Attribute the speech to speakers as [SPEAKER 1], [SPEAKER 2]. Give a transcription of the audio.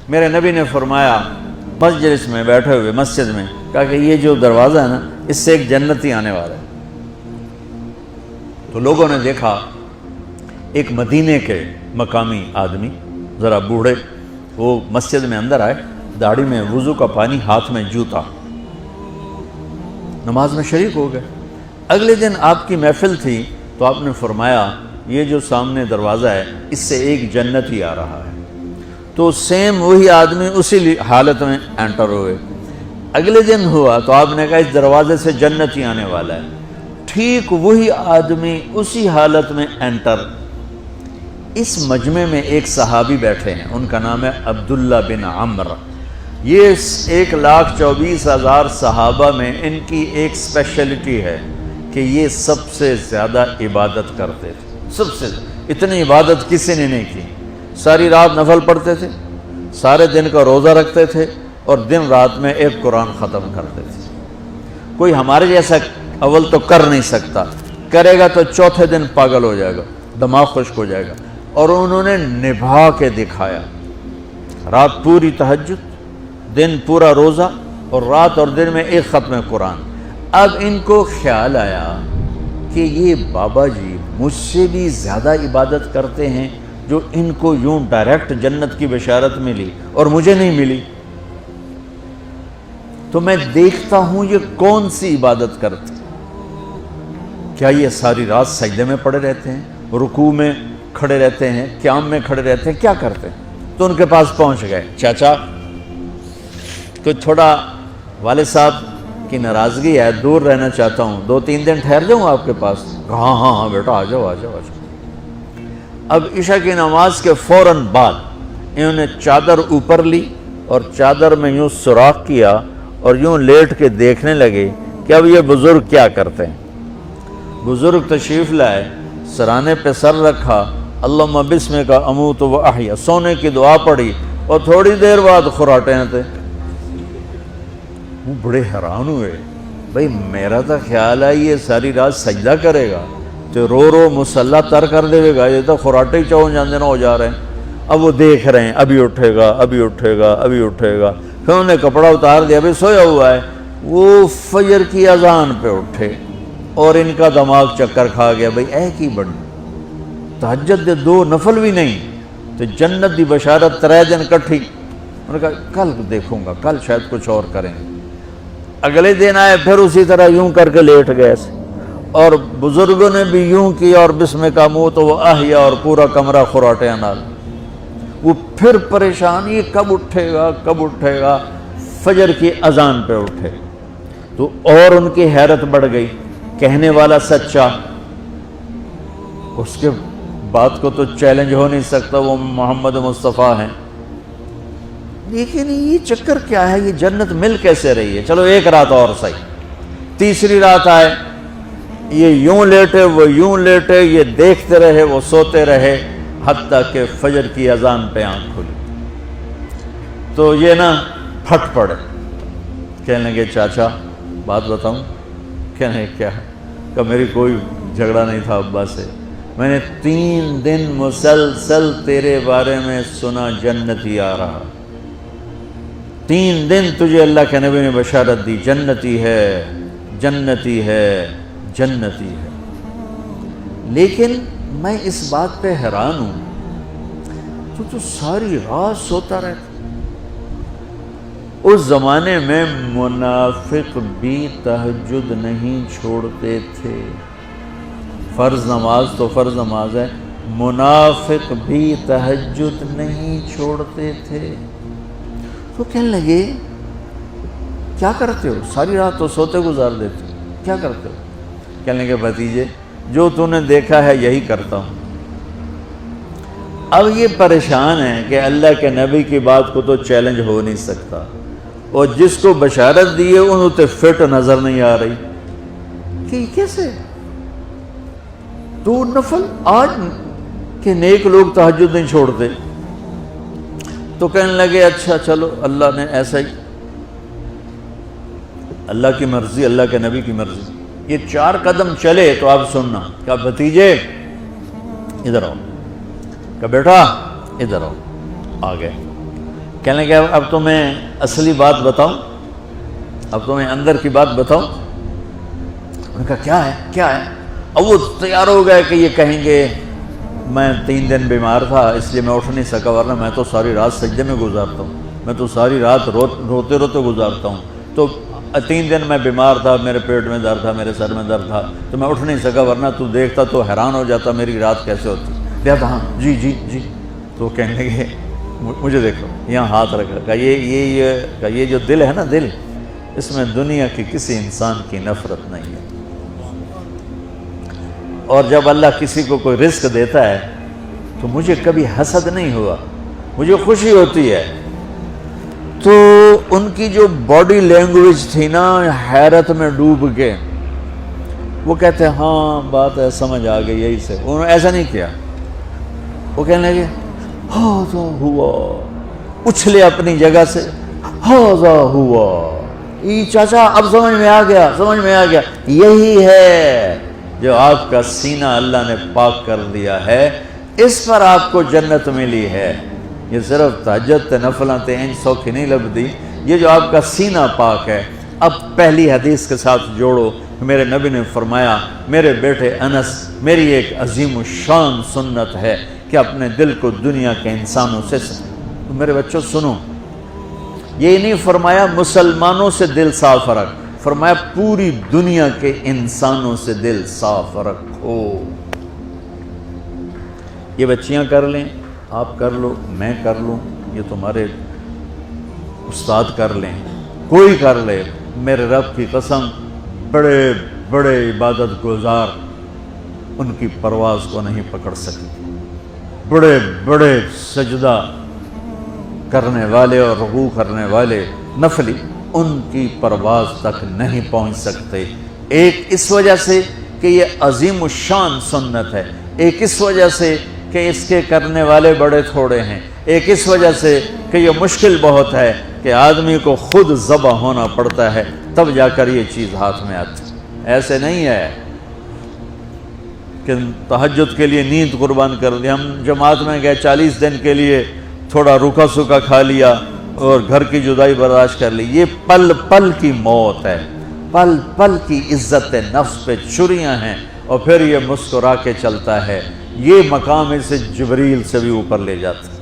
[SPEAKER 1] میرے نبی نے فرمایا مجلس میں بیٹھے ہوئے مسجد میں، کہا کہ یہ جو دروازہ ہے نا اس سے ایک جنتی آنے والا ہے۔ تو لوگوں نے دیکھا ایک مدینے کے مقامی آدمی ذرا بوڑھے، وہ مسجد میں اندر آئے، داڑھی میں وضو کا پانی، ہاتھ میں جوتا، نماز میں شریک ہو گئے۔ اگلے دن آپ کی محفل تھی تو آپ نے فرمایا یہ جو سامنے دروازہ ہے اس سے ایک جنتی آ رہا ہے۔ تو سیم وہی آدمی اسی حالت میں انٹر ہوئے۔ اگلے دن ہوا تو آپ نے کہا اس دروازے سے جنتی آنے والا ہے، ٹھیک وہی آدمی اسی حالت میں انٹر۔ اس مجمع میں ایک صحابی بیٹھے ہیں، ان کا نام ہے عبداللہ بن عمرو۔ یہ 1,24,000 صحابہ میں ان کی ایک اسپیشلٹی ہے کہ یہ سب سے زیادہ عبادت کرتے تھے، سب سے اتنی عبادت کسی نے نہیں کی۔ ساری رات نفل پڑھتے تھے، سارے دن کا روزہ رکھتے تھے، اور دن رات میں ایک قرآن ختم کرتے تھے۔ کوئی ہمارے جیسا اول تو کر نہیں سکتا، کرے گا تو چوتھے دن پاگل ہو جائے گا، دماغ خشک ہو جائے گا، اور انہوں نے نبھا کے دکھایا۔ رات پوری تہجد، دن پورا روزہ، اور رات اور دن میں ایک ختم قرآن۔ اب ان کو خیال آیا کہ یہ بابا جی مجھ سے بھی زیادہ عبادت کرتے ہیں، جو ان کو یوں ڈائریکٹ جنت کی بشارت ملی اور مجھے نہیں ملی، تو میں دیکھتا ہوں یہ کون سی عبادت کرتے، کیا یہ ساری رات سجدے میں پڑے رہتے ہیں، رکوع میں کھڑے رہتے ہیں، قیام میں کھڑے رہتے ہیں، کیا کرتے ہیں؟ تو ان کے پاس پہنچ گئے، چاچا کوئی تھوڑا والد صاحب کی ناراضگی ہے، دور رہنا چاہتا ہوں، 2-3 دن ٹھہر جاؤں آپ کے پاس؟ ہاں ہاں ہاں بیٹا آ جاؤ آ جاؤ آ جاؤ۔ اب عشاء کی نماز کے فوراً بعد انہوں نے چادر اوپر لی اور چادر میں یوں سوراخ کیا اور یوں لیٹ کے دیکھنے لگے کہ اب یہ بزرگ کیا کرتے ہیں۔ بزرگ تشریف لائے، سرانے پہ سر رکھا، اللہم بسمک اموت و احیا، سونے کی دعا پڑھی، اور تھوڑی دیر بعد خراٹے تھے۔ وہ بڑے حیران ہوئے، بھئی میرا تو خیال ہے یہ ساری رات سجدہ کرے گا تو رو رو مسلح تر کر دے گا، یہ تو خراٹے ہی چون جاندے نہ ہو جا رہے ہیں۔ اب وہ دیکھ رہے ہیں ابھی اٹھے گا ابھی اٹھے گا ابھی اٹھے گا، پھر انہوں نے کپڑا اتار دیا، ابھی سویا ہوا ہے۔ وہ فجر کی اذان پہ اٹھے اور ان کا دماغ چکر کھا گیا، بھئی اے کی بڑی تہجد دے 2 نفل بھی نہیں تو جنت دی بشارت 3 دن کٹھی۔ انہوں نے کہا کل دیکھوں گا، کل شاید کچھ اور کریں گے۔ اگلے دن آئے، پھر اسی طرح یوں کر کے لیٹ گئے، اور بزرگوں نے بھی یوں کیا، اور بسمک اموت و احیا، اور پورا کمرہ خراٹے نال۔ وہ پھر پریشان، یہ کب اٹھے گا کب اٹھے گا؟ فجر کی اذان پہ اٹھے تو اور ان کی حیرت بڑھ گئی، کہنے والا سچا، اس کے بات کو تو چیلنج ہو نہیں سکتا، وہ محمد مصطفیٰ ہیں، لیکن یہ چکر کیا ہے، یہ جنت مل کیسے رہی ہے؟ چلو ایک رات اور صحیح۔ تیسری رات آئے، یہ یوں لیٹے وہ یوں لیٹے، یہ دیکھتے رہے وہ سوتے رہے، حتیٰ کہ فجر کی اذان پہ آنکھ کھلی تو یہ نا پھٹ پڑے، کہنے لگے چاچا بات بتاؤں؟ کہنے کیا؟ کہ میری کوئی جھگڑا نہیں تھا ابا سے، میں نے 3 دن مسلسل تیرے بارے میں سنا جنتی آ رہا، 3 دن تجھے اللہ کے نبی نے بشارت دی، جنتی ہے جنتی ہے جنتی ہے، لیکن میں اس بات پہ حیران ہوں تو ساری رات سوتا رہتا۔ اس زمانے میں منافق بھی تہجد نہیں چھوڑتے تھے، فرض نماز تو فرض نماز ہے، منافق بھی تہجد نہیں چھوڑتے تھے۔ تو کہنے لگے کیا کرتے ہو؟ ساری رات تو سوتے گزار دیتے ہو، کیا کرتے ہو؟ کہنے لگے بھتیجے جو تو نے دیکھا ہے یہی کرتا ہوں۔ اب یہ پریشان ہے کہ اللہ کے نبی کی بات کو تو چیلنج ہو نہیں سکتا، اور جس کو بشارت دی ہے انہوں تے فٹ نظر نہیں آ رہی کہ کیسے تو نفل آج کہ نیک لوگ تہجد نہیں چھوڑتے۔ تو کہنے لگے اچھا چلو اللہ نے ایسا ہی، اللہ کی مرضی، اللہ کے نبی کی مرضی۔ یہ 4 قدم چلے تو آپ سننا، کہا بھتیجے ادھر آؤ، کہا بیٹا ادھر آؤ، آ گئے۔ کہنے لگے اب تو میں اصلی بات بتاؤں، اب تو میں اندر کی بات بتاؤں؟ انہوں نے کہا کیا ہے کیا ہے؟ اب وہ تیار ہو گئے کہ یہ کہیں گے میں 3 دن بیمار تھا اس لیے میں اٹھ نہیں سکا، ورنہ میں تو ساری رات سجدے میں گزارتا ہوں، میں تو ساری رات روتے روتے گزارتا ہوں، تو 3 دن میں بیمار تھا، میرے پیٹ میں درد تھا، میرے سر میں درد تھا، تو میں اٹھ نہیں سکا، ورنہ تو دیکھتا تو حیران ہو جاتا میری رات کیسے ہوتی۔ کہتا ہاں جی جی جی۔ تو کہنے لگے مجھے دیکھو، یہاں ہاتھ رکھا، کہا یہ جو دل ہے نا، دل، اس میں دنیا کی کسی انسان کی نفرت نہیں ہے، اور جب اللہ کسی کو کوئی رزق دیتا ہے تو مجھے کبھی حسد نہیں ہوا، مجھے خوشی ہوتی ہے۔ تو ان کی جو باڈی لینگویج تھی نا، حیرت میں ڈوب کے وہ کہتے ہیں ہاں بات ہے، سمجھ آ گئی، یہی سے۔ انہوں نے ایسا نہیں کیا، وہ کہنے لگے ہاذا ہوا، اچھلے اپنی جگہ سے، ہاذا ہوا، یہ چاچا اب سمجھ میں آ گیا، سمجھ میں آ گیا، یہی ہے جو آپ کا سینہ اللہ نے پاک کر دیا ہے، اس پر آپ کو جنت ملی ہے۔ یہ صرف تہجد تے نفلاں تے انج سوکھی نہیں لبدی، یہ جو آپ کا سینہ پاک ہے۔ اب پہلی حدیث کے ساتھ جوڑو، میرے نبی نے فرمایا، میرے بیٹے انس، میری ایک عظیم الشان سنت ہے کہ اپنے دل کو دنیا کے انسانوں سے، میرے بچوں سنو، یہ نہیں فرمایا مسلمانوں سے دل صاف رکھ، فرمایا پوری دنیا کے انسانوں سے دل صاف رکھو۔ یہ بچیاں کر لیں، آپ کر لو، میں کر لوں، یہ تمہارے استاد کر لیں، کوئی کر لے، میرے رب کی قسم بڑے بڑے عبادت گزار ان کی پرواز کو نہیں پکڑ سکتے، بڑے بڑے سجدہ کرنے والے اور رکوع کرنے والے نفلی ان کی پرواز تک نہیں پہنچ سکتے۔ ایک اس وجہ سے کہ یہ عظیم الشان سنت ہے، ایک اس وجہ سے کہ اس کے کرنے والے بڑے تھوڑے ہیں، ایک اس وجہ سے کہ یہ مشکل بہت ہے کہ آدمی کو خود ذبح ہونا پڑتا ہے تب جا کر یہ چیز ہاتھ میں آتی۔ ایسے نہیں ہے کہ تہجد کے لیے نیند قربان کر دی، ہم جماعت میں گئے 40 دن کے لیے تھوڑا روکھا سوکھا کھا لیا اور گھر کی جدائی برداشت کر لی، یہ پل پل کی موت ہے، پل پل کی عزت نفس پہ چھریاں ہیں، اور پھر یہ مسکرا کے چلتا ہے، یہ مقام اسے جبریل سے بھی اوپر لے جاتا ہے۔